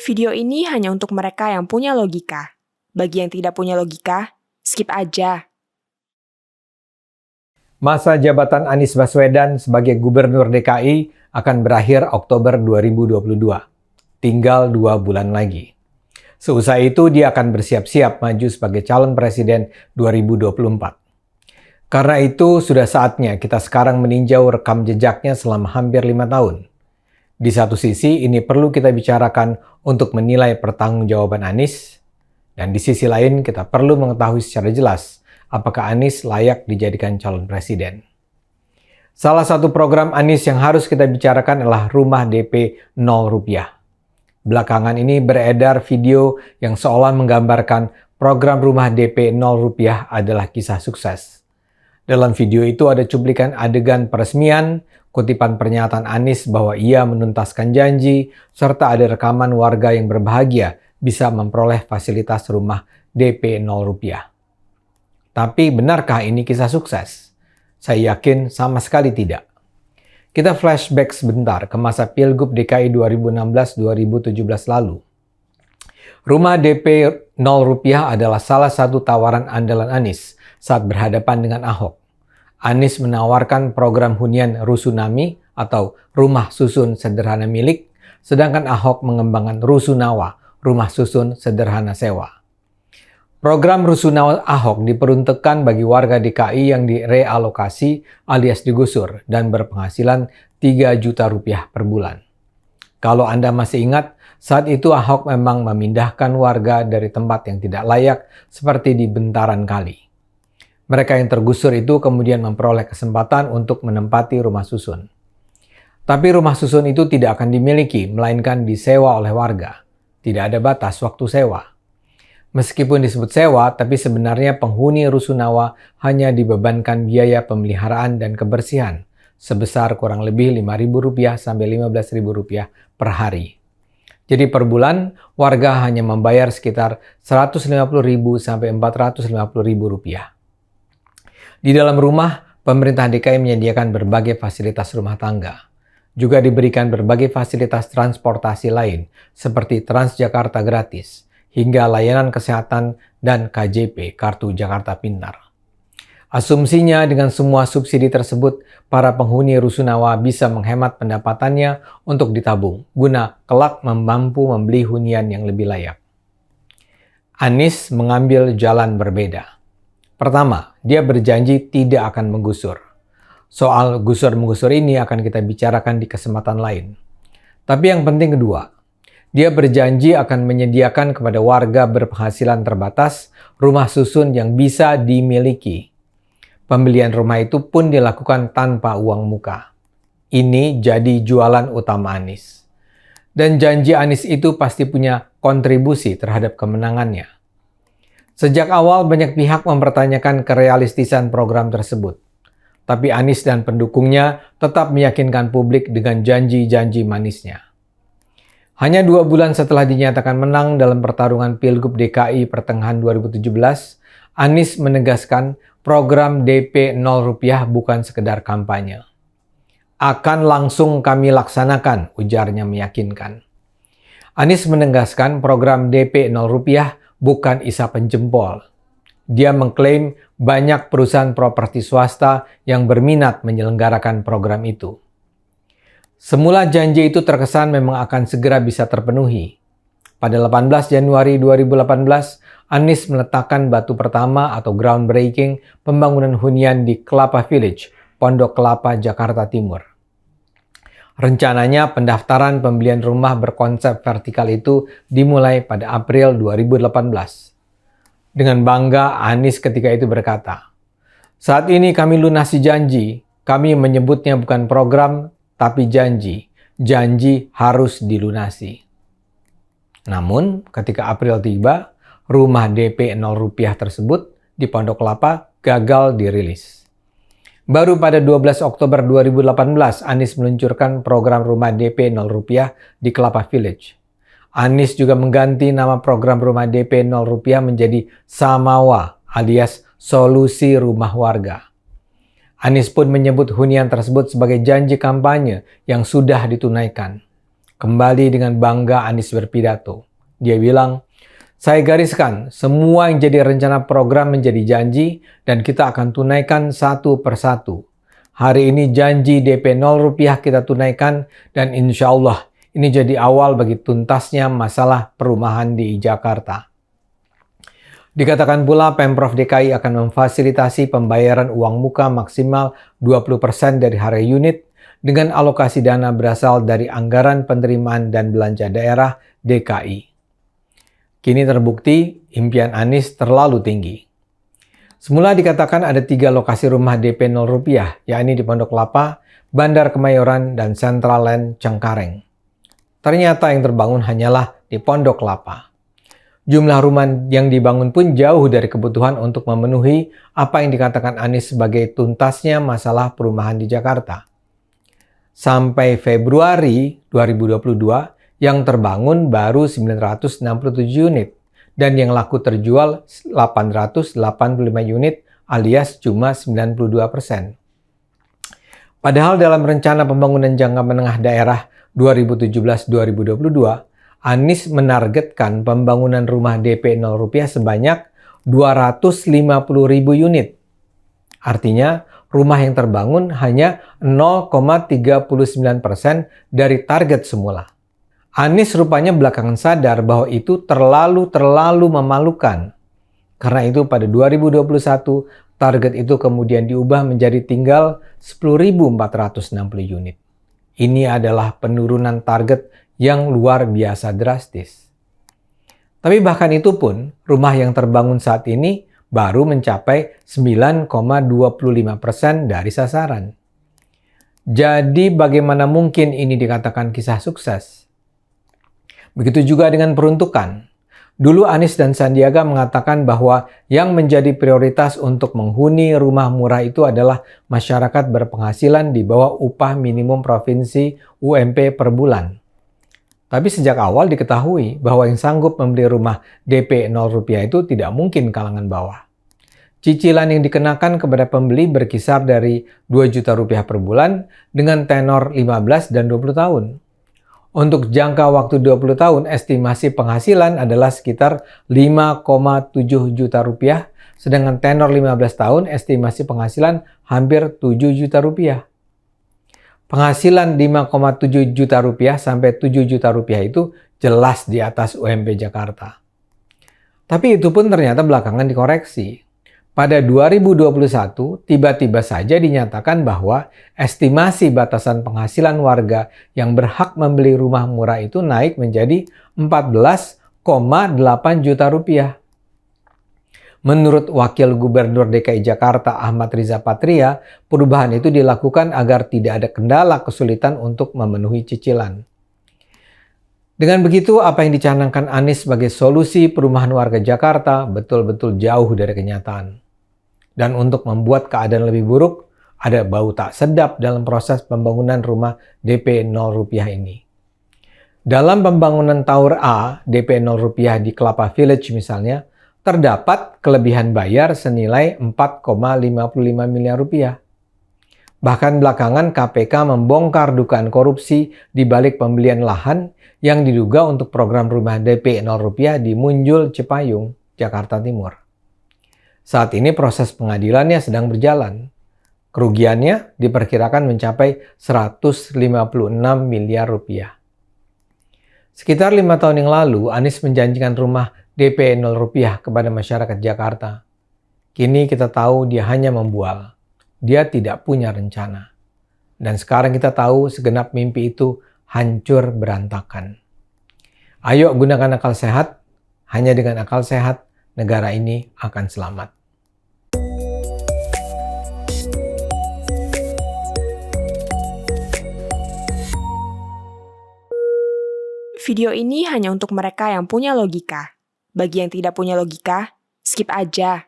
Video ini hanya untuk mereka yang punya logika. Bagi yang tidak punya logika, skip aja. Masa jabatan Anies Baswedan sebagai Gubernur DKI akan berakhir Oktober 2022. Tinggal 2 bulan lagi. Seusai itu dia akan bersiap-siap maju sebagai calon presiden 2024. Karena itu sudah saatnya kita sekarang meninjau rekam jejaknya selama hampir 5 tahun. Di satu sisi ini perlu kita bicarakan untuk menilai pertanggungjawaban Anies, dan di sisi lain kita perlu mengetahui secara jelas apakah Anies layak dijadikan calon presiden. Salah satu program Anies yang harus kita bicarakan adalah rumah DP 0 rupiah. Belakangan ini beredar video yang seolah menggambarkan program rumah DP 0 rupiah adalah kisah sukses. Dalam video itu ada cuplikan adegan peresmian, kutipan pernyataan Anies bahwa ia menuntaskan janji, serta ada rekaman warga yang berbahagia bisa memperoleh fasilitas rumah DP 0 rupiah. Tapi benarkah ini kisah sukses? Saya yakin sama sekali tidak. Kita flashback sebentar ke masa Pilgub DKI 2016-2017 lalu. Rumah DP 0 rupiah adalah salah satu tawaran andalan Anies saat berhadapan dengan Ahok. Anies menawarkan program hunian Rusunami atau rumah susun sederhana milik, sedangkan Ahok mengembangkan Rusunawa, rumah susun sederhana sewa. Program Rusunawa Ahok diperuntukkan bagi warga DKI yang direalokasi alias digusur dan berpenghasilan 3 juta rupiah per bulan. Kalau Anda masih ingat, saat itu Ahok memang memindahkan warga dari tempat yang tidak layak seperti di Bentaran Kali. Mereka yang tergusur itu kemudian memperoleh kesempatan untuk menempati rumah susun. Tapi rumah susun itu tidak akan dimiliki, melainkan disewa oleh warga. Tidak ada batas waktu sewa. Meskipun disebut sewa, tapi sebenarnya penghuni Rusunawa hanya dibebankan biaya pemeliharaan dan kebersihan sebesar kurang lebih Rp5.000 sampai Rp15.000 per hari. Jadi per bulan, warga hanya membayar sekitar Rp150.000 sampai Rp450.000. Di dalam rumah, pemerintah DKI menyediakan berbagai fasilitas rumah tangga. Juga diberikan berbagai fasilitas transportasi lain, seperti Transjakarta gratis, hingga layanan kesehatan dan KJP, Kartu Jakarta Pintar. Asumsinya dengan semua subsidi tersebut, para penghuni Rusunawa bisa menghemat pendapatannya untuk ditabung, guna kelak mampu membeli hunian yang lebih layak. Anies mengambil jalan berbeda. Pertama, dia berjanji tidak akan menggusur. Soal gusur-menggusur ini akan kita bicarakan di kesempatan lain. Tapi yang penting kedua, dia berjanji akan menyediakan kepada warga berpenghasilan terbatas rumah susun yang bisa dimiliki. Pembelian rumah itu pun dilakukan tanpa uang muka. Ini jadi jualan utama Anies. Dan janji Anies itu pasti punya kontribusi terhadap kemenangannya. Sejak awal banyak pihak mempertanyakan kerealistisan program tersebut. Tapi Anies dan pendukungnya tetap meyakinkan publik dengan janji-janji manisnya. Hanya 2 bulan setelah dinyatakan menang dalam pertarungan Pilgub DKI pertengahan 2017, Anies menegaskan program DP 0 rupiah bukan sekedar kampanye. Akan langsung kami laksanakan, ujarnya meyakinkan. Anies menegaskan program DP 0 rupiah bukan isapan jempol. Dia mengklaim banyak perusahaan properti swasta yang berminat menyelenggarakan program itu. Semula janji itu terkesan memang akan segera bisa terpenuhi. Pada 18 Januari 2018, Anies meletakkan batu pertama atau groundbreaking pembangunan hunian di Kelapa Village, Pondok Kelapa, Jakarta Timur. Rencananya pendaftaran pembelian rumah berkonsep vertikal itu dimulai pada April 2018. Dengan bangga, Anies ketika itu berkata, "Saat ini kami lunasi janji, kami menyebutnya bukan program, tapi janji. Janji harus dilunasi." Namun, ketika April tiba, rumah DP 0 rupiah tersebut di Pondok Kelapa gagal dirilis. Baru pada 12 Oktober 2018, Anies meluncurkan program rumah DP 0 rupiah di Kelapa Village. Anies juga mengganti nama program rumah DP 0 rupiah menjadi Samawa alias Solusi Rumah Warga. Anies pun menyebut hunian tersebut sebagai janji kampanye yang sudah ditunaikan. Kembali dengan bangga Anies berpidato. Dia bilang, "Saya gariskan, semua yang jadi rencana program menjadi janji dan kita akan tunaikan satu persatu. Hari ini janji DP 0 rupiah kita tunaikan dan insya Allah ini jadi awal bagi tuntasnya masalah perumahan di Jakarta." Dikatakan pula Pemprov DKI akan memfasilitasi pembayaran uang muka maksimal 20% dari harga unit dengan alokasi dana berasal dari anggaran penerimaan dan belanja daerah DKI. Kini terbukti impian Anies terlalu tinggi. Semula dikatakan ada 3 lokasi rumah DP 0 rupiah, yakni di Pondok Kelapa, Bandar Kemayoran, dan Central Land Cengkareng. Ternyata yang terbangun hanyalah di Pondok Kelapa. Jumlah rumah yang dibangun pun jauh dari kebutuhan untuk memenuhi apa yang dikatakan Anies sebagai tuntasnya masalah perumahan di Jakarta. Sampai Februari 2022, yang terbangun baru 967 unit dan yang laku terjual 885 unit alias cuma 92%. Padahal dalam rencana pembangunan jangka menengah daerah 2017-2022, Anies menargetkan pembangunan rumah DP 0 rupiah sebanyak 250.000 unit. Artinya, rumah yang terbangun hanya 0,39% dari target semula. Anies rupanya belakangan sadar bahwa itu terlalu memalukan. Karena itu pada 2021, target itu kemudian diubah menjadi tinggal 10.460 unit. Ini adalah penurunan target yang luar biasa drastis. Tapi bahkan itu pun, rumah yang terbangun saat ini baru mencapai 9,25% dari sasaran. Jadi bagaimana mungkin ini dikatakan kisah sukses? Begitu juga dengan peruntukan. Dulu Anies dan Sandiaga mengatakan bahwa yang menjadi prioritas untuk menghuni rumah murah itu adalah masyarakat berpenghasilan di bawah upah minimum provinsi UMP per bulan. Tapi sejak awal diketahui bahwa yang sanggup membeli rumah DP 0 rupiah itu tidak mungkin kalangan bawah. Cicilan yang dikenakan kepada pembeli berkisar dari 2 juta rupiah per bulan dengan tenor 15 dan 20 tahun. Untuk jangka waktu 20 tahun, estimasi penghasilan adalah sekitar 5,7 juta rupiah, sedangkan tenor 15 tahun estimasi penghasilan hampir 7 juta rupiah. Penghasilan 5,7 juta rupiah sampai 7 juta rupiah itu jelas di atas UMP Jakarta. Tapi itu pun ternyata belakangan dikoreksi. Pada 2021, tiba-tiba saja dinyatakan bahwa estimasi batasan penghasilan warga yang berhak membeli rumah murah itu naik menjadi 14,8 juta rupiah. Menurut Wakil Gubernur DKI Jakarta Ahmad Riza Patria, perubahan itu dilakukan agar tidak ada kendala kesulitan untuk memenuhi cicilan. Dengan begitu, apa yang dicanangkan Anies sebagai solusi perumahan warga Jakarta betul-betul jauh dari kenyataan. Dan untuk membuat keadaan lebih buruk, ada bau tak sedap dalam proses pembangunan rumah DP 0 rupiah ini. Dalam pembangunan Tower A DP 0 rupiah di Kelapa Village misalnya, terdapat kelebihan bayar senilai 4,55 miliar rupiah. Bahkan belakangan KPK membongkar dugaan korupsi di balik pembelian lahan yang diduga untuk program rumah DP 0 rupiah di Munjul, Cipayung, Jakarta Timur. Saat ini proses pengadilannya sedang berjalan. Kerugiannya diperkirakan mencapai 156 miliar rupiah. Sekitar 5 tahun yang lalu, Anies menjanjikan rumah DP 0 rupiah kepada masyarakat Jakarta. Kini kita tahu dia hanya membual. Dia tidak punya rencana. Dan sekarang kita tahu segenap mimpi itu hancur berantakan. Ayo gunakan akal sehat. Hanya dengan akal sehat, negara ini akan selamat. Video ini hanya untuk mereka yang punya logika. Bagi yang tidak punya logika, skip aja.